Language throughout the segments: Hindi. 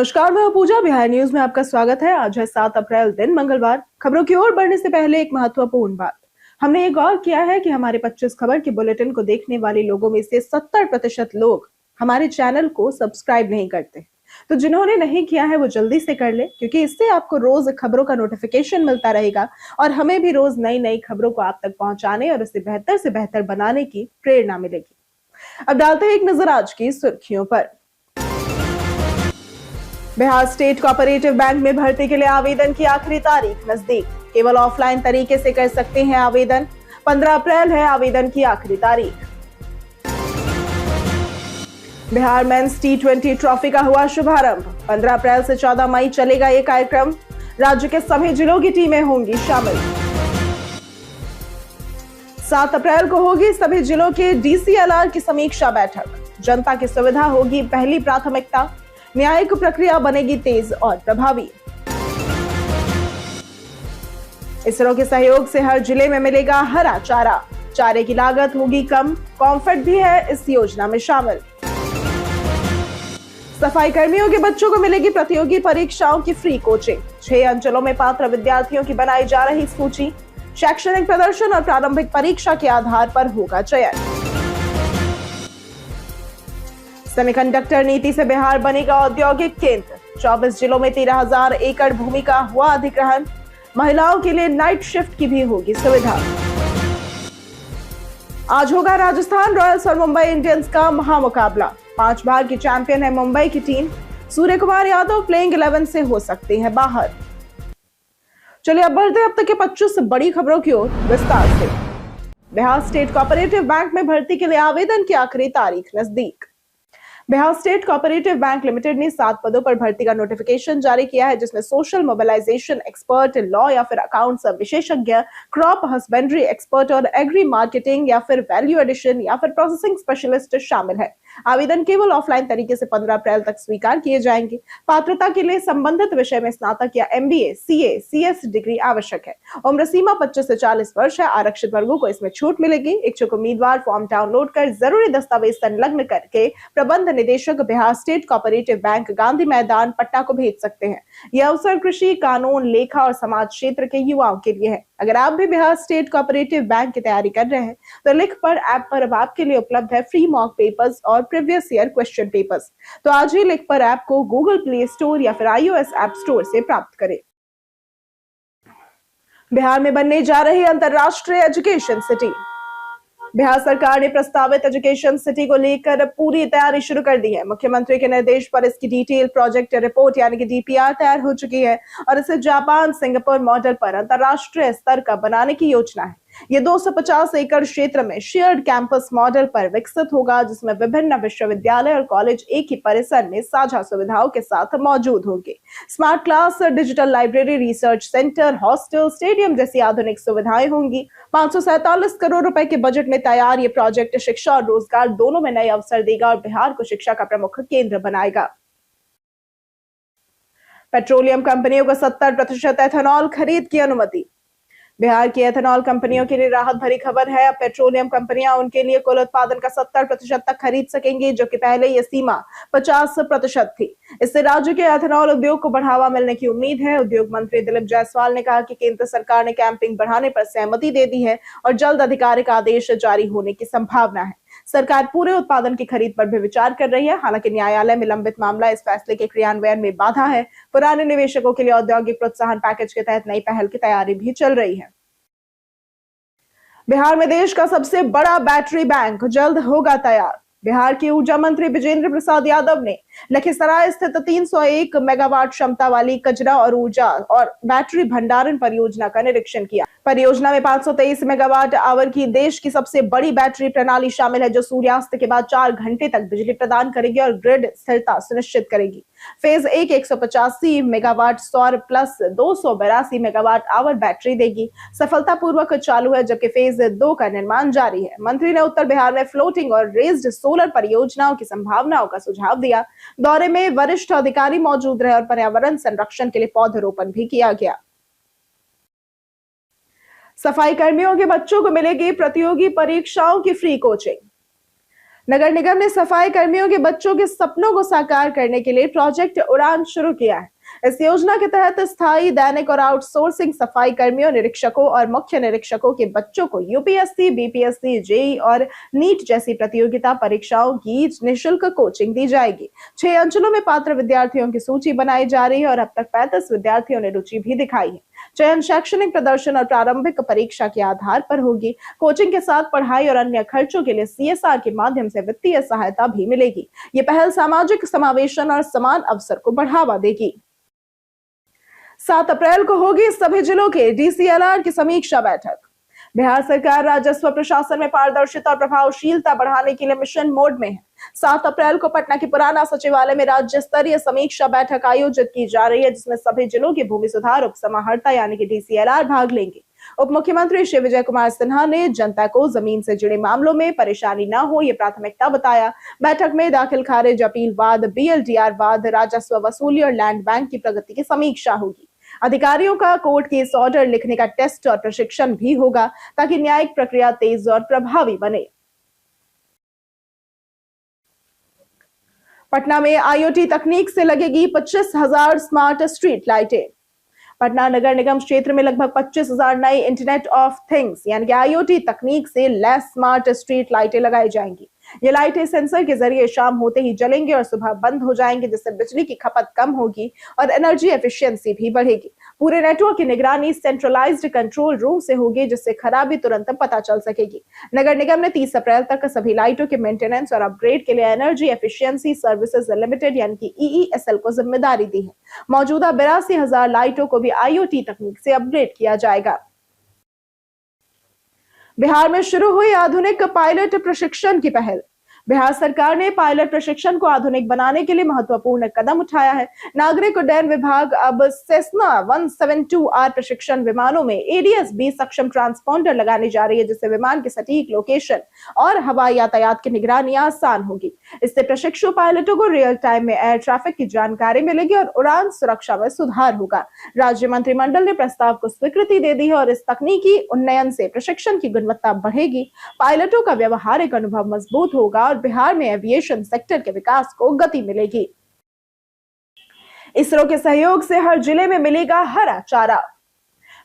नमस्कार, मैं पूजा। बिहार न्यूज में आपका स्वागत है। आज है 7 अप्रैल, दिन मंगलवार। खबरों की ओर बढ़ने से पहले एक महत्वपूर्ण बात। हमने ये गौर किया है कि हमारे 25 खबर के बुलेटिन को देखने वाले लोगों में से 70% लोग हमारे चैनल को सब्सक्राइब नहीं करते। तो जिन्होंने नहीं किया है वो जल्दी से कर ले, क्योंकि इससे आपको रोज खबरों का नोटिफिकेशन मिलता रहेगा और हमें भी रोज नई नई खबरों को आप तक पहुंचाने और उसे बेहतर से बेहतर बनाने की प्रेरणा मिलेगी। अब डालते हैं एक नजर आज की सुर्खियों पर। बिहार स्टेट कोऑपरेटिव बैंक में भर्ती के लिए आवेदन की आखिरी तारीख नजदीक। केवल ऑफलाइन तरीके से कर सकते हैं आवेदन। 15 अप्रैल है आवेदन की आखिरी तारीख। बिहार मेंस T20 ट्रॉफी का हुआ शुभारंभ। 15 अप्रैल से 14 मई चलेगा ये कार्यक्रम। राज्य के सभी जिलों की टीमें होंगी शामिल। 7 अप्रैल को होगी सभी जिलों के DCLR की समीक्षा बैठक। जनता की सुविधा होगी पहली प्राथमिकता। न्यायिक प्रक्रिया बनेगी तेज और प्रभावी। इसरो के सहयोग से हर जिले में मिलेगा हरा चारा। चारे की लागत होगी कम। कॉम्फेट भी है इस योजना में शामिल। सफाई कर्मियों के बच्चों को मिलेगी प्रतियोगी परीक्षाओं की फ्री कोचिंग। 6 अंचलों में पात्र विद्यार्थियों की बनाई जा रही सूची। शैक्षणिक प्रदर्शन और प्रारंभिक परीक्षा के आधार पर होगा चयन। सेमीकंडक्टर नीति से बिहार बनेगा औद्योगिक केंद्र। 24 जिलों में 13,000 एकड़ भूमि का हुआ अधिग्रहण। महिलाओं के लिए नाइट शिफ्ट की भी होगी सुविधा। आज होगा राजस्थान रॉयल्स और मुंबई इंडियंस का महामुकाबला। 5 बार की चैंपियन है मुंबई की टीम। सूर्य कुमार यादव प्लेइंग 11 से हो सकते हैं बाहर। चलिए अब बढ़ते अब तक के 25 बड़ी खबरों की ओर विस्तार से। बिहार स्टेट कोऑपरेटिव बैंक में भर्ती के लिए आवेदन की आखिरी तारीख नजदीक। Bihar state cooperative bank limited ने 7 पदों पर भर्ती का नोटिफिकेशन जारी किया है, जिसमें सोशल मोबिलाइजेशन एक्सपर्ट, लॉ या फिर अकाउंट्स विशेषज्ञ, क्रॉप हस्बेंड्री एक्सपर्ट और एग्री मार्केटिंग या फिर वैल्यू एडिशन या फिर प्रोसेसिंग स्पेशलिस्ट शामिल है। आवेदन केवल ऑफलाइन तरीके से 15 अप्रैल तक स्वीकार किए जाएंगे। पात्रता के लिए संबंधित विषय में स्नातक या MBA, CA, CS डिग्री आवश्यक है। उम्र सीमा 25 से 40 वर्ष है। आरक्षित वर्गों को इसमें छूट मिलेगी। इच्छुक उम्मीदवार फॉर्म डाउनलोड कर जरूरी दस्तावेज संलग्न करके प्रबंध निदेशक Bihar state cooperative bank, Gandhi मैदान, पटना को भेज सकते हैं। यह अवसर कृषि, कानून, लेखा और समाज क्षेत्र के युवाओं के लिए है। अगर आप भी बिहार स्टेट कोऑपरेटिव बैंक की तैयारी कर रहे हैं तो लिख पर ऐप पर अब आपके लिए उपलब्ध है फ्री मॉक पेपर्स और प्रीवियस ईयर क्वेश्चन पेपर्स। तो आज ही लिख पर ऐप को गूगल प्ले स्टोर या फिर iOS ऐप स्टोर से प्राप्त करें। बिहार में बनने जा रही अंतरराष्ट्रीय एजुकेशन सिटी। बिहार सरकार ने प्रस्तावित एजुकेशन सिटी को लेकर पूरी तैयारी शुरू कर दी है। मुख्यमंत्री के निर्देश पर इसकी डिटेल प्रोजेक्ट रिपोर्ट यानी कि DPR तैयार हो चुकी है और इसे जापान, सिंगापुर मॉडल पर अंतरराष्ट्रीय स्तर का बनाने की योजना है। ये 250 एकड़ क्षेत्र में शेयर्ड कैंपस मॉडल पर विकसित होगा, जिसमें विभिन्न विश्वविद्यालय और कॉलेज एक ही परिसर में साझा सुविधाओं के साथ मौजूद होंगे। Smart class, digital library, research centre, hostel, stadium जैसी आधुनिक सुविधाएं होंगी। 547 करोड़ रुपए के बजट में तैयार ये प्रोजेक्ट शिक्षा और रोजगार दोनों में नए अवसर देगा और बिहार को शिक्षा का प्रमुख केंद्र बनाएगा। पेट्रोलियम कंपनियों को 70% एथेनॉल खरीद की अनुमति। बिहार की एथेनॉल कंपनियों के लिए राहत भरी खबर है। अब पेट्रोलियम कंपनियां उनके लिए कुल उत्पादन का 70% तक खरीद सकेंगी, जो कि पहले यह सीमा 50% थी। इससे राज्य के एथेनॉल उद्योग को बढ़ावा मिलने की उम्मीद है। उद्योग मंत्री दिलीप जायसवाल ने कहा कि केंद्र सरकार ने कैंपिंग बढ़ाने पर सहमति दे दी है और जल्द आधिकारिक आदेश जारी होने की संभावना है। सरकार पूरे उत्पादन की खरीद पर भी विचार कर रही है। हालांकि न्यायालय में लंबित मामला इस फैसले के क्रियान्वयन में बाधा है। पुराने निवेशकों के लिए औद्योगिक प्रोत्साहन पैकेज के तहत नई पहल की तैयारी भी चल रही है। बिहार में देश का सबसे बड़ा बैटरी बैंक जल्द होगा तैयार। बिहार के ऊर्जा मंत्री विजेंद्र प्रसाद यादव ने लखीसराय स्थित 301 मेगावाट क्षमता वाली कचरा और ऊर्जा और बैटरी भंडारण परियोजना का निरीक्षण किया। परियोजना में 523 मेगावाट आवर की देश की सबसे बड़ी बैटरी प्रणाली शामिल है, जो सूर्यास्त के बाद 4 घंटे तक बिजली प्रदान करेगी और ग्रिड स्थिरता सुनिश्चित करेगी। फेज 1 185 मेगावाट सौर प्लस 282 मेगावाट आवर बैटरी देगी। सफलतापूर्वक चालू है, जबकि फेज 2 का निर्माण जारी है। मंत्री ने उत्तर बिहार में फ्लोटिंग और रेज्ड सोलर परियोजनाओं की संभावनाओं का सुझाव दिया। दौरे में वरिष्ठ अधिकारी मौजूद रहे और पर्यावरण संरक्षण के लिए पौधरोपण भी किया गया। सफाई कर्मियों के बच्चों को मिलेगी प्रतियोगी परीक्षाओं की फ्री कोचिंग। नगर निगम ने सफाई कर्मियों के बच्चों के सपनों को साकार करने के लिए प्रोजेक्ट उड़ान शुरू किया है। इस योजना के तहत स्थायी, दैनिक और आउटसोर्सिंग सफाई कर्मियों, निरीक्षकों और मुख्य निरीक्षकों के बच्चों को यूपीएससी, बीपीएससी, जेई और नीट जैसी प्रतियोगिता परीक्षाओं की निःशुल्क कोचिंग दी जाएगी। 6 अंचलों में पात्र विद्यार्थियों की सूची बनाई जा रही है और अब तक 35 विद्यार्थियों ने रुचि भी दिखाई है। चयन शैक्षणिक प्रदर्शन और प्रारंभिक परीक्षा के आधार पर होगी। कोचिंग के साथ पढ़ाई और अन्य खर्चों के लिए सीएसआर के माध्यम से वित्तीय सहायता भी मिलेगी। ये पहल सामाजिक समावेशन और समान अवसर को बढ़ावा देगी। 7 अप्रैल को होगी सभी जिलों के डीसीएलआर की समीक्षा बैठक। बिहार सरकार राजस्व प्रशासन में पारदर्शिता और प्रभावशीलता बढ़ाने के लिए मिशन मोड में है। 7 अप्रैल को पटना के पुराना सचिवालय में राज्य स्तरीय समीक्षा बैठक आयोजित की जा रही है, जिसमें सभी जिलों की भूमि सुधार उप समाहर्ता यानी कि डीसीएलआर भाग लेंगे। उप मुख्यमंत्री श्री विजय कुमार सिन्हा ने जनता को जमीन से जुड़े मामलों में परेशानी न हो, ये प्राथमिकता बताया। बैठक में दाखिल खारिज, अपील वाद, बीएलडीआर वाद, राजस्व वसूली और लैंड बैंक की प्रगति की समीक्षा होगी। अधिकारियों का कोर्ट केस ऑर्डर लिखने का टेस्ट और प्रशिक्षण भी होगा, ताकि न्यायिक प्रक्रिया तेज और प्रभावी बने। पटना में आईओटी तकनीक से लगेगी 25,000 स्मार्ट स्ट्रीट लाइटें। पटना नगर निगम क्षेत्र में लगभग 25,000 नई इंटरनेट ऑफ थिंग्स यानी कि आईओटी तकनीक से लैस स्मार्ट स्ट्रीट लाइटें लगाई जाएंगी। ये लाइटें सेंसर के जरिए शाम होते ही जलेंगी और सुबह बंद हो जाएंगी, जिससे बिजली की खपत कम होगी और एनर्जी एफिशिएंसी भी बढ़ेगी। पूरे नेटवर्क की निगरानी सेंट्रलाइज्ड कंट्रोल रूम से होगी, जिससे खराबी तुरंत पता चल सकेगी। नगर निगम ने 30 अप्रैल तक सभी लाइटों के मेंटेनेंस और अपग्रेड के लिए एनर्जी एफिशिएंसी सर्विसेज लिमिटेड यानी कि ईईएसएल को जिम्मेदारी दी है। मौजूदा 82,000 लाइटों को भी आईओटी तकनीक से अपग्रेड किया जाएगा। बिहार में शुरू हुई आधुनिक पायलट प्रशिक्षण की पहल। बिहार सरकार ने पायलट प्रशिक्षण को आधुनिक बनाने के लिए महत्वपूर्ण कदम उठाया है। नागरिक उड्डयन विभाग अब सेस्ना 172R प्रशिक्षण विमानों में एडीएस-B सक्षम ट्रांसपॉन्डर लगाने जा रही है, जिससे विमान की सटीक लोकेशन और हवाई यातायात की निगरानी आसान होगी। इससे प्रशिक्षु पायलटों को रियल टाइम में एयर ट्रैफिक की जानकारी मिलेगी और उड़ान सुरक्षा में सुधार होगा। राज्य मंत्रिमंडल ने प्रस्ताव को स्वीकृति दे दी है और इस तकनीकी उन्नयन से प्रशिक्षण की गुणवत्ता बढ़ेगी, पायलटों का व्यवहारिक अनुभव मजबूत होगा और बिहार में एविएशन सेक्टर के विकास को गति मिलेगी। इसरो के सहयोग से हर जिले में मिलेगा हरा चारा।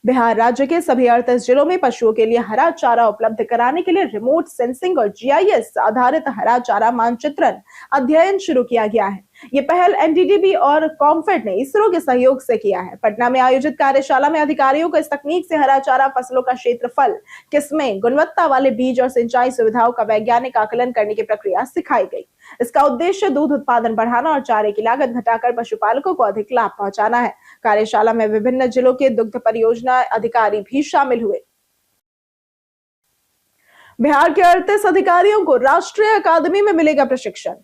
बिहार राज्य के सभी 38 जिलों में पशुओं के लिए हरा चारा उपलब्ध कराने के लिए रिमोट सेंसिंग और जीआईएस आधारित हरा चारा मानचित्रण अध्ययन शुरू किया गया है। ये पहल एनडीडीबी और कॉम्फेड ने इसरो के सहयोग से किया है। पटना में आयोजित कार्यशाला में अधिकारियों को इस तकनीक से हरा चारा फसलों का क्षेत्रफल, किस्में, गुणवत्ता वाले बीज और सिंचाई सुविधाओं का वैज्ञानिक आकलन करने की प्रक्रिया सिखाई गई। इसका उद्देश्य दूध उत्पादन बढ़ाना और चारे की लागत घटाकर पशुपालकों को अधिक लाभ पहुंचाना है। कार्यशाला में विभिन्न जिलों के दुग्ध परियोजना अधिकारी भी शामिल हुए। बिहार के 38 अधिकारियों को राष्ट्रीय अकादमी में मिलेगा प्रशिक्षण।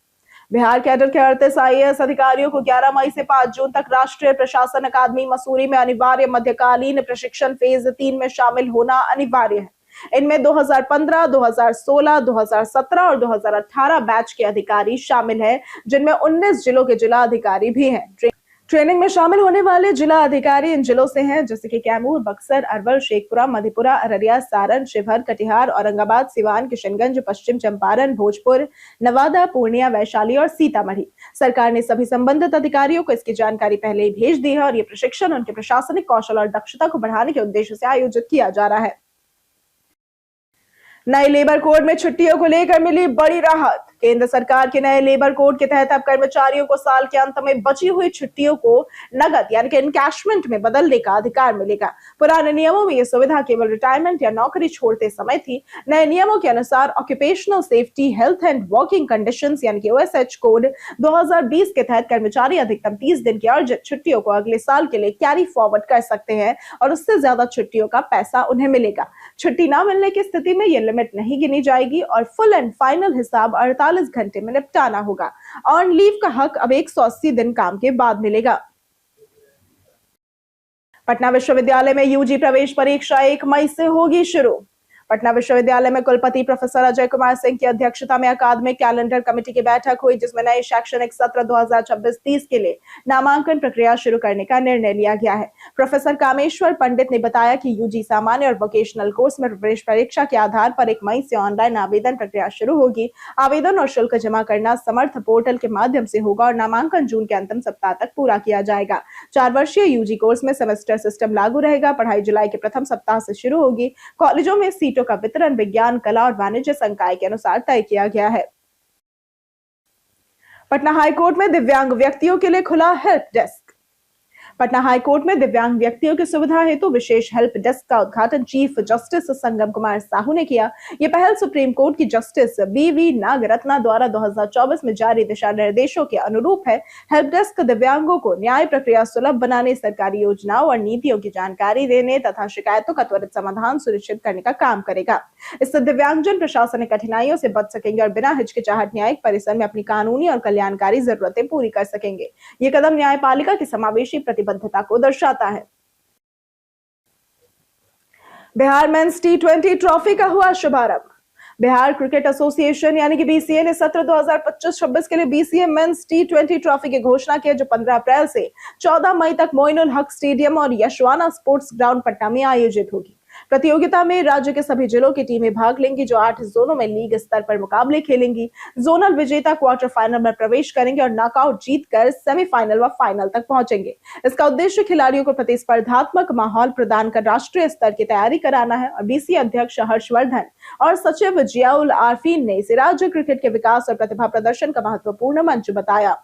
बिहार कैडर के 38 आईएएस अधिकारियों को 11 मई से 5 जून तक राष्ट्रीय प्रशासन अकादमी मसूरी में अनिवार्य मध्यकालीन प्रशिक्षण फेज 3 में शामिल होना अनिवार्य है। इनमें 2015, 2016, 2017 और 2018 बैच के अधिकारी शामिल हैं, जिनमें 19 जिलों के जिला अधिकारी भी हैं। ट्रेनिंग में शामिल होने वाले जिला अधिकारी इन जिलों से हैं, जैसे कि कैमूर, बक्सर, अरवल, शेखपुरा, मधेपुरा, अररिया, सारण, शिवहर, कटिहार, औरंगाबाद, सिवान, किशनगंज, पश्चिम चंपारण, भोजपुर, नवादा, पूर्णिया, वैशाली और सीतामढ़ी। सरकार ने सभी संबंधित अधिकारियों को इसकी जानकारी पहले ही भेज दी है और ये प्रशिक्षण उनके प्रशासनिक कौशल और दक्षता को बढ़ाने के उद्देश्य से आयोजित किया जा रहा है। नए लेबर कोड में छुट्टियों को लेकर मिली बड़ी राहत। केंद्र सरकार के नए लेबर कोड के तहत अब कर्मचारियों को साल के अंत में बची हुई छुट्टियों को नकद यानी कि इनकैशमेंट में बदलने का अधिकार मिलेगा। पुराने नियमों में यह सुविधा केवल रिटायरमेंट या नौकरी छोड़ते समय थी। नए नियमों के अनुसार occupational safety, health and working conditions यानी कि ओएसएच कोड 2020 के तहत कर्मचारी अधिकतम 30 दिन की अर्जित छुट्टियों को अगले साल के लिए कैरी फॉरवर्ड कर सकते हैं और उससे ज्यादा छुट्टियों का पैसा उन्हें मिलेगा। छुट्टी न मिलने की स्थिति में यह लिमिट नहीं गिनी जाएगी और फुल एंड फाइनल हिसाब 48 घंटे में निपटाना होगा। अर्न लीव का हक अब 180 दिन काम के बाद मिलेगा। पटना विश्वविद्यालय में यूजी प्रवेश परीक्षा 1 मई से होगी शुरू। पटना विश्वविद्यालय में कुलपति प्रोफेसर अजय कुमार सिंह की अध्यक्षता में अकादमिक कैलेंडर कमेटी की बैठक हुई, जिसमें नए शैक्षणिक सत्र 2026-30 के लिए नामांकन प्रक्रिया शुरू करने का निर्णय लिया गया है। प्रोफेसर कामेश्वर पंडित ने बताया कि यूजी सामान्य और वोकेशनल कोर्स में प्रवेश परीक्षा के आधार पर 1 मई से ऑनलाइन आवेदन प्रक्रिया शुरू होगी। आवेदन और शुल्क जमा करना समर्थ पोर्टल के माध्यम से होगा और नामांकन जून के अंतिम सप्ताह तक पूरा किया जाएगा। 4 वर्षीय यूजी कोर्स में सेमेस्टर सिस्टम लागू रहेगा। पढ़ाई जुलाई के प्रथम सप्ताह से शुरू होगी। कॉलेजों में सीटों का वितरण विज्ञान, कला और वाणिज्य संकाय के अनुसार तय किया गया है। पटना हाईकोर्ट में दिव्यांग व्यक्तियों के लिए खुला हेल्प डेस्क। पटना हाईकोर्ट में दिव्यांग व्यक्तियों की सुविधा हेतु विशेष हेल्प डेस्क का उद्घाटन चीफ जस्टिस संगम कुमार साहू ने किया। यह पहल सुप्रीम कोर्ट की जस्टिस BV नागरत्ना द्वारा 2024 में जारी दिशा निर्देशों के अनुरूप है। हेल्प डेस्क दिव्यांगों को न्याय प्रक्रिया सुलभ बनाने, सरकारी योजनाओं और नीतियों की जानकारी देने तथा शिकायतों का त्वरित समाधान सुनिश्चित करने का काम करेगा। इससे दिव्यांगजन प्रशासनिक कठिनाइयों से बच सकेंगे और बिना हिचकिचाहट न्यायिक परिसर में अपनी कानूनी और कल्याणकारी जरूरतें पूरी कर सकेंगे। ये कदम न्यायपालिका की समावेशी प्रतिबद्धता को दर्शाता है। बिहार मेंस T20 ट्रॉफी का हुआ शुभारंभ। बिहार क्रिकेट एसोसिएशन यानी कि BCA ने सत्र 2025-26 के लिए BCA मेंस T20 ट्रॉफी की घोषणा की, जो 15 अप्रैल से 14 मई तक मोइनुल हक स्टेडियम और यशवाना स्पोर्ट्स ग्राउंड पटना में आयोजित होगी। प्रतियोगिता में राज्य के सभी जिलों की टीमें भाग लेंगी, जो 8 जोनों में लीग स्तर पर मुकाबले खेलेंगी। जोनल विजेता क्वार्टर फाइनल में प्रवेश करेंगे और नॉकआउट जीतकर सेमीफाइनल व फाइनल तक पहुंचेंगे। इसका उद्देश्य खिलाड़ियों को प्रतिस्पर्धात्मक माहौल प्रदान कर राष्ट्रीय स्तर की तैयारी कराना है। और BCA अध्यक्ष हर्षवर्धन और सचिव जियाउल आरफीन ने इसे राज्य क्रिकेट के विकास और प्रतिभा प्रदर्शन का महत्वपूर्ण मंच बताया।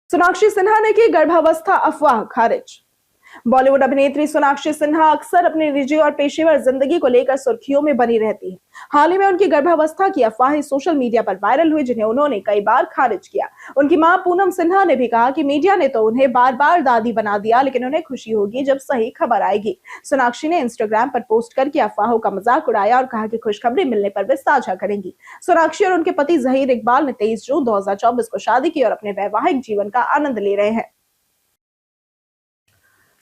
सोनाक्षी सिन्हा ने की गर्भावस्था अफवाह खारिज। बॉलीवुड अभिनेत्री सोनाक्षी सिन्हा अक्सर अपनी निजी और पेशेवर जिंदगी को लेकर सुर्खियों में बनी रहती है। हाल ही में उनकी गर्भावस्था की अफवाहें सोशल मीडिया पर वायरल हुई, जिन्हें उन्होंने कई बार खारिज किया। उनकी मां पूनम सिन्हा ने भी कहा कि मीडिया ने तो उन्हें बार बार दादी बना दिया, लेकिन उन्हें खुशी होगी जब सही खबर आएगी। सोनाक्षी ने इंस्टाग्राम पर पोस्ट करके अफवाहों का मजाक उड़ाया और कहा कि खुशखबरी मिलने पर वे साझा करेंगी। सोनाक्षी और उनके पति जहीर इकबाल ने 23 जून 2024 को शादी की और अपने वैवाहिक जीवन का आनंद ले रहे हैं।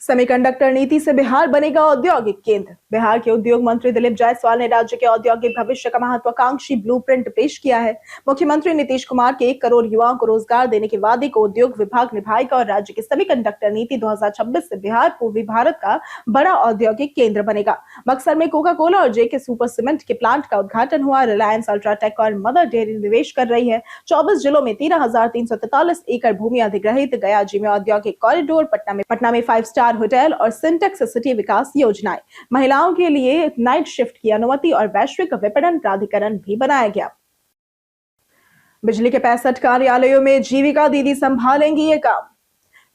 सेमीकंडक्टर नीति से बिहार बनेगा औद्योगिक केंद्र। बिहार के उद्योग मंत्री दिलीप जायसवाल ने राज्य के औद्योगिक भविष्य का महत्वाकांक्षी ब्लूप्रिंट पेश किया है। मुख्यमंत्री नीतीश कुमार के 1 करोड़ युवाओं को रोजगार देने के वादे को उद्योग विभाग निभाएगा और राज्य की सेमीकंडक्टर नीति 2026 से बिहार पूर्वी भारत का बड़ा औद्योगिक केंद्र बनेगा। बक्सर में कोका कोला और JK सुपर सीमेंट के प्लांट का उद्घाटन हुआ। रिलायंस अल्ट्राटेक और मदर डेयरी निवेश कर रही है। 24 जिलों में 13,343 एकड़ भूमि अधिग्रहित। गया जी में औद्योगिक कॉरिडोर। पटना में 5 स्टार होटल और सिंटेक्स सिटी विकास योजनाएं। महिलाओं के लिए नाइट शिफ्ट की अनुमति और वैश्विक विपणन प्राधिकरण भी बनाया गया। बिजली के 65 कार्यालयों में जीविका दीदी संभालेंगी ये काम।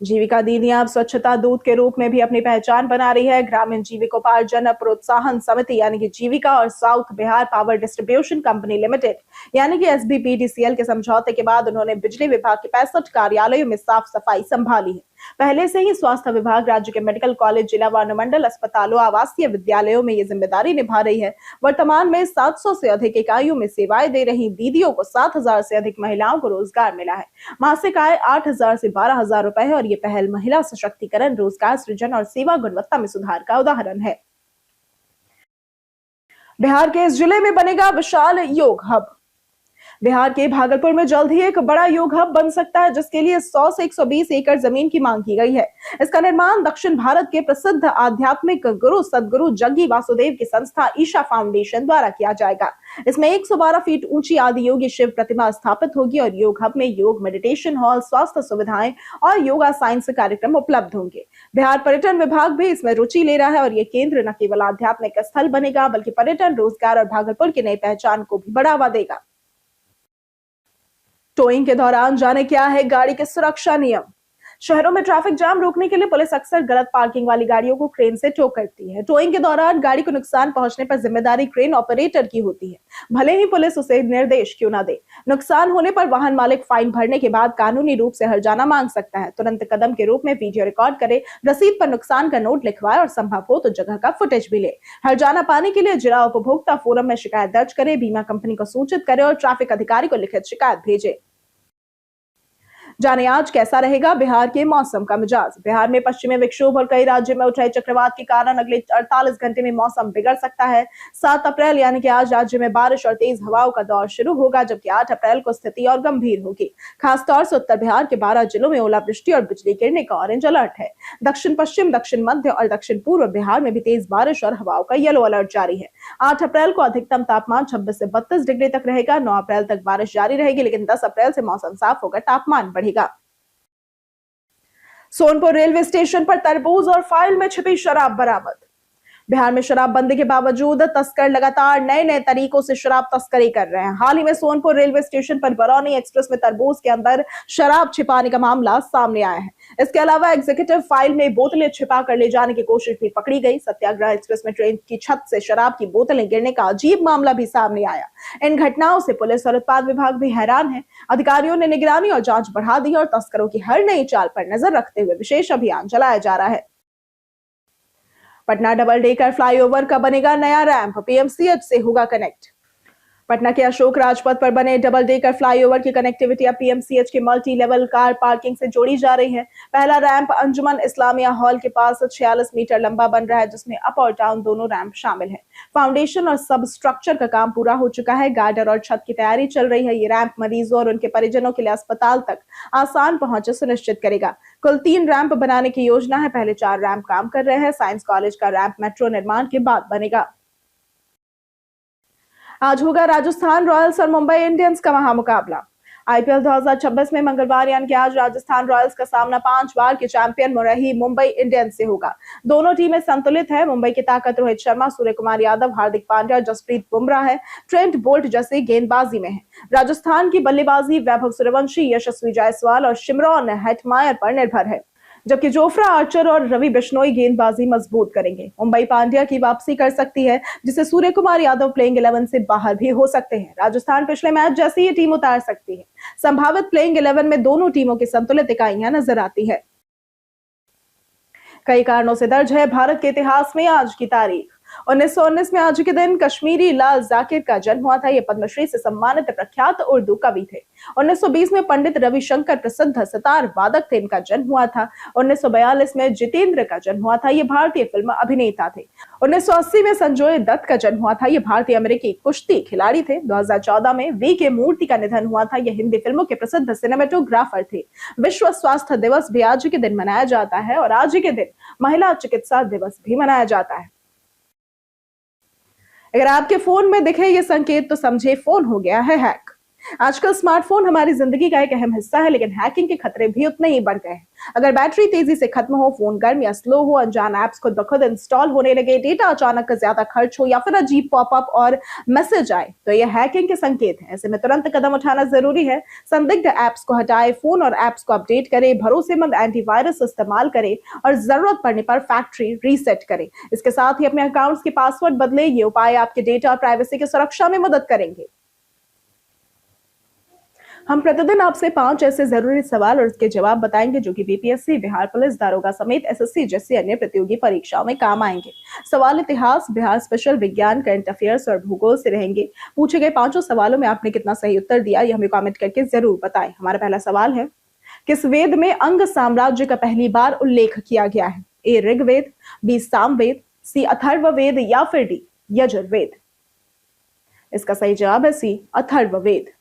जीविका दीदियां अब स्वच्छता दूत के रूप में भी अपनी पहचान बना रही है। ग्रामीण जीविकोपार्जन प्रोत्साहन समिति यानी कि जीविका और south Bihar power distribution company limited यानी कि SBPDCL के समझौते के बाद उन्होंने बिजली विभाग के 65 कार्यालयों में साफ सफाई संभाली है। पहले से ही स्वास्थ्य विभाग राज्य के मेडिकल कॉलेज, जिला व अनुमंडल अस्पतालों, आवासीय विद्यालयों में ये जिम्मेदारी निभा रही है। वर्तमान में 700 से अधिक इकाइयों में सेवाएं दे रही दीदियों को 7,000 से अधिक महिलाओं को रोजगार मिला है। मासिक आय 8,000 से 12,000 रुपए है और ये पहल महिला सशक्तिकरण, रोजगार सृजन और सेवा गुणवत्ता में सुधार का उदाहरण है। बिहार के इस जिले में बनेगा विशाल योग हब। बिहार के भागलपुर में जल्द ही एक बड़ा योग हब बन सकता है, जिसके लिए 100 से 120 एकड़ जमीन की मांग की गई है। इसका निर्माण दक्षिण भारत के प्रसिद्ध आध्यात्मिक गुरु सदगुरु जग्गी वासुदेव की संस्था ईशा फाउंडेशन द्वारा किया जाएगा। इसमें 112 फीट ऊंची आदि योगी शिव प्रतिमा स्थापित होगी और योग हब में योग, मेडिटेशन हॉल, स्वास्थ्य सुविधाएं और योगा साइंस कार्यक्रम उपलब्ध होंगे। बिहार पर्यटन विभाग भी इसमें रुचि ले रहा है और ये केंद्र न केवल आध्यात्मिक स्थल बनेगा, बल्कि पर्यटन, रोजगार और भागलपुर की नई पहचान को भी बढ़ावा देगा। टोइंग के दौरान जाने क्या है गाड़ी के सुरक्षा नियम। शहरों में ट्रैफिक जाम रोकने के लिए पुलिस अक्सर गलत पार्किंग वाली गाड़ियों को क्रेन से टो करती है। टोइंग के दौरान गाड़ी को नुकसान पहुंचने पर जिम्मेदारी क्रेन ऑपरेटर की होती है, भले ही पुलिस उसे निर्देश क्यों ना दे। नुकसान होने पर वाहन मालिक फाइन भरने के बाद कानूनी रूप से हर्जाना मांग सकता है। तुरंत कदम के रूप में वीडियो रिकॉर्ड करे, रसीद पर नुकसान का नोट लिखवाए और संभव हो तो जगह का फुटेज भी ले। हर्जाना पाने के लिए जिला उपभोक्ता फोरम में शिकायत दर्ज करे, बीमा कंपनी को सूचित करे और ट्रैफिक अधिकारी को लिखित शिकायत भेजे। जाने आज कैसा रहेगा बिहार के मौसम का मिजाज। बिहार में पश्चिमी विक्षोभ और कई राज्यों में उठ रहे चक्रवात के कारण अगले 48 घंटे में मौसम बिगड़ सकता है। 7 अप्रैल यानी कि आज राज्य में बारिश और तेज हवाओं का दौर शुरू होगा, जबकि 8 अप्रैल को स्थिति और गंभीर होगी। खासतौर से उत्तर बिहार के 12 जिलों में ओलावृष्टि और बिजली गिरने का ऑरेंज अलर्ट है। दक्षिण पश्चिम, दक्षिण मध्य और दक्षिण पूर्व बिहार में भी तेज बारिश और हवाओं का येलो अलर्ट जारी है। 8 अप्रैल को अधिकतम तापमान 26 से 32 डिग्री तक रहेगा। 9 अप्रैल तक बारिश जारी रहेगी, लेकिन 10 अप्रैल से मौसम साफ होकर तापमान बढ़ेगा। सोनपुर रेलवे स्टेशन पर तरबूज और फाइल में छिपी शराब बरामद। बिहार में शराबबंदी के बावजूद तस्कर लगातार नए नए तरीकों से शराब तस्करी कर रहे हैं। हाल ही में सोनपुर रेलवे स्टेशन पर बरौनी एक्सप्रेस में तरबूज के अंदर शराब छिपाने का मामला सामने आया है। इसके अलावा एग्जीक्यूटिव फाइल में बोतलें छिपा कर ले जाने की कोशिश भी पकड़ी गई। सत्याग्रह एक्सप्रेस में ट्रेन की छत से शराब की बोतलें गिरने का अजीब मामला भी सामने आया। इन घटनाओं से पुलिस और उत्पाद विभाग भी हैरान है। अधिकारियों ने निगरानी और जांच बढ़ा दी और तस्करों की हर नई चाल पर नजर रखते हुए विशेष अभियान चलाया जा रहा है। पटना डबल डेकर फ्लाईओवर का बनेगा नया रैंप, पीएमसीएच से होगा कनेक्ट। पटना के अशोक राजपथ पर बने डबल डेकर फ्लाईओवर की कनेक्टिविटी अब पीएमसीएच के मल्टी लेवल कार पार्किंग से जोड़ी जा रही है। पहला रैंप अंजुमन इस्लामिया हॉल के पास 46 मीटर लंबा बन रहा है, जिसमें अप और डाउन दोनों रैंप शामिल है। फाउंडेशन और सब स्ट्रक्चर का काम पूरा हो चुका है। गार्डर और छत की तैयारी चल रही है। ये रैंप मरीजों और उनके परिजनों के लिए अस्पताल तक आसान पहुंच सुनिश्चित करेगा। कुल 3 रैंप बनाने की योजना है। पहले 4 रैंप काम कर रहे हैं। साइंस कॉलेज का रैंप मेट्रो निर्माण के बाद बनेगा। आज होगा राजस्थान रॉयल्स और मुंबई इंडियंस का महामुकाबला। आईपीएल 2026 में मंगलवार यानी कि आज राजस्थान रॉयल्स का सामना 5 बार के चैंपियन रही मुंबई इंडियंस से होगा। दोनों टीमें संतुलित है। मुंबई की ताकत रोहित शर्मा, सूर्य कुमार यादव, हार्दिक पांड्या और जसप्रीत बुमराह है। ट्रेंट बोल्ट जैसे गेंदबाजी में है। राजस्थान की बल्लेबाजी वैभव सूर्यवंशी, यशस्वी जायसवाल और शिमरॉन हेटमायर पर निर्भर है, जबकि जोफ्रा आर्चर और रवि बिश्नोई गेंदबाजी मजबूत करेंगे। मुंबई पांड्या की वापसी कर सकती है, जिससे सूर्य कुमार यादव प्लेइंग 11 से बाहर भी हो सकते हैं। राजस्थान पिछले मैच जैसी ये टीम उतार सकती है। संभावित प्लेइंग 11 में दोनों टीमों की संतुलित इकाइयां नजर आती है। कई कारणों से दर्ज है भारत के इतिहास में आज की तारीख। 1919 में आज के दिन कश्मीरी लाल जाकिर का जन्म हुआ था। ये पद्मश्री से सम्मानित प्रख्यात उर्दू कवि थे। 1920 में पंडित रविशंकर प्रसिद्ध सितार वादक थे, इनका जन्म हुआ था। 1942 में जितेंद्र का जन्म हुआ था। ये भारतीय फिल्म अभिनेता थे। 1980 में संजय दत्त का जन्म हुआ था। ये भारतीय अमेरिकी कुश्ती खिलाड़ी थे। 2014 में वी के मूर्ति का निधन हुआ था। ये हिंदी फिल्मों के प्रसिद्ध सिनेमेटोग्राफर थे। विश्व स्वास्थ्य दिवस भी आज के दिन मनाया जाता है और आज के दिन महिला चिकित्सा दिवस भी मनाया जाता है। अगर आपके फोन में दिखे ये संकेत तो समझे फोन हो गया है हैक। आजकल स्मार्टफोन हमारी जिंदगी का एक अहम हिस्सा है, लेकिन हैकिंग के खतरे भी उतने ही बढ़ गए हैं। अगर बैटरी तेजी से खत्म हो, फोन गर्म या स्लो हो, अनजान ऐप्स खुद ब खुद इंस्टॉल होने लगे, डेटा अचानक ज्यादा खर्च हो या फिर अजीब पॉपअप और मैसेज आए, तो यह हैकिंग के संकेत है। ऐसे में तुरंत कदम उठाना जरूरी है। संदिग्ध ऐप्स को हटाए, फोन और ऐप्स को अपडेट करें, भरोसेमंद एंटीवायरस इस्तेमाल करें और जरूरत पड़ने पर फैक्ट्री रीसेट करें। इसके साथ ही अपने अकाउंट्स के पासवर्ड बदले। ये उपाय आपके डेटा और प्राइवेसी की सुरक्षा में मदद करेंगे। हम प्रतिदिन आपसे 5 ऐसे जरूरी सवाल और उसके जवाब बताएंगे जो कि बीपीएससी, बिहार पुलिस दारोगा समेत एसएससी जैसी अन्य प्रतियोगी परीक्षाओं में काम आएंगे। सवाल इतिहास, बिहार स्पेशल, विज्ञान, करंट अफेयर्स और भूगोल से रहेंगे। पूछे गए 5 सवालों में आपने कितना सही उत्तर दिया, यह हमें कमेंट करके जरूर बताएं। हमारा पहला सवाल है, किस वेद में अंग साम्राज्य का पहली बार उल्लेख किया गया है? ए ऋग्वेद, बी सामवेद, सी अथर्ववेद या फिर डी यजुर्वेद। इसका सही जवाब है सी अथर्ववेद।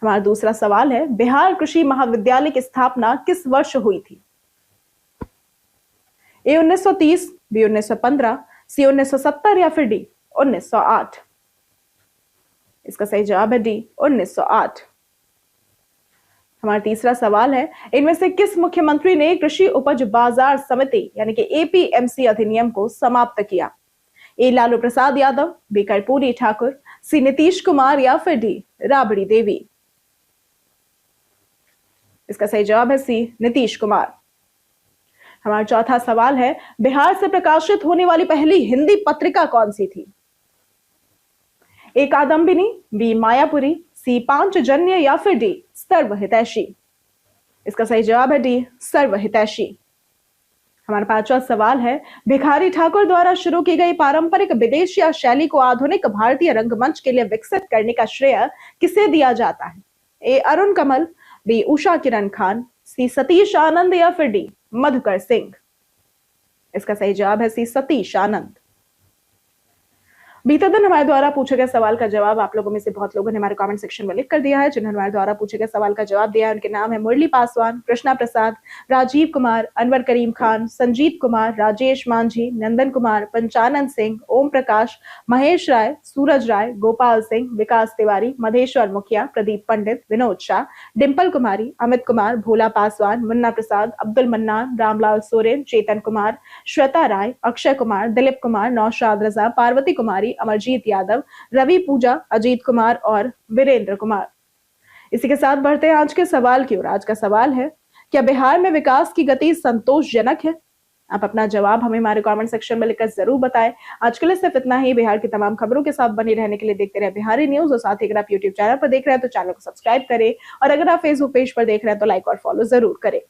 हमारा दूसरा सवाल है, बिहार कृषि महाविद्यालय की स्थापना किस वर्ष हुई थी? ए 1930, बी 1915, सी 1970 या फिर डी 1908। इसका सही जवाब है डी 1908। हमारा तीसरा सवाल है, इनमें से किस मुख्यमंत्री ने कृषि उपज बाजार समिति यानी कि एपीएमसी अधिनियम को समाप्त किया? ए लालू प्रसाद यादव, बी कर्पूरी ठाकुर, सी नीतीश कुमार या फिर डी राबड़ी देवी। इसका सही जवाब है सी नीतीश कुमार। हमारा चौथा सवाल है, बिहार से प्रकाशित होने वाली पहली हिंदी पत्रिका कौन सी थी? ए कादम्बिनी, बी मायापुरी, सी पांचजन्य या फिर डी सर्वहितैषी। इसका सही जवाब है डी सर्वहितैषी। हमारा पांचवा सवाल है, भिखारी ठाकुर द्वारा शुरू की गई पारंपरिक विदेशिया शैली को आधुनिक भारतीय रंगमंच के लिए विकसित करने का श्रेय किसे दिया जाता है? ए अरुण कमल, बी उषा किरण खान, सी सतीश आनंद या फिर डी मधुकर सिंह। इसका सही जवाब है सी सतीश आनंद। बीते दिन हमारे द्वारा पूछे गए सवाल का जवाब आप लोगों में से बहुत लोगों ने हमारे कमेंट सेक्शन में लिख कर दिया है। जिन्होंने हमारे द्वारा पूछे गए सवाल का जवाब दिया है उनके नाम है मुरली पासवान, कृष्णा प्रसाद, राजीव कुमार, अनवर करीम खान, संजीत कुमार, राजेश मांझी, नंदन कुमार, पंचानन सिंह, ओम प्रकाश, महेश राय, सूरज राय, गोपाल सिंह, विकास तिवारी, मधेश्वर मुखिया, प्रदीप पंडित, विनोद शाह, डिंपल कुमारी, अमित कुमार, भोला पासवान, मुन्ना प्रसाद, अब्दुल मन्नान, रामलाल सोरेन, चेतन कुमार, श्वेता राय, अक्षय कुमार, दिलीप कुमार, नौशाद रजा, पार्वती कुमारी, अमरजीत यादव, रवि पूजा, अजीत कुमार और वीरेंद्र कुमार। इसी के साथ बढ़ते हैं आज के सवाल की ओर। आज का सवाल है, क्या बिहार में विकास की गति संतोषजनक है? आप अपना जवाब हमें हमारे कमेंट सेक्शन में लिखकर जरूर बताएं। आज के लिए सिर्फ इतना ही। बिहार की तमाम खबरों के साथ बने रहने के लिए देखते रहे बिहारी न्यूज, और साथ ही अगर आप यूट्यूब चैनल पर देख रहे हैं तो चैनल को सब्सक्राइब करें, और अगर आप फेसबुक पेज पर देख रहे हैं तो लाइक और फॉलो जरूर करें।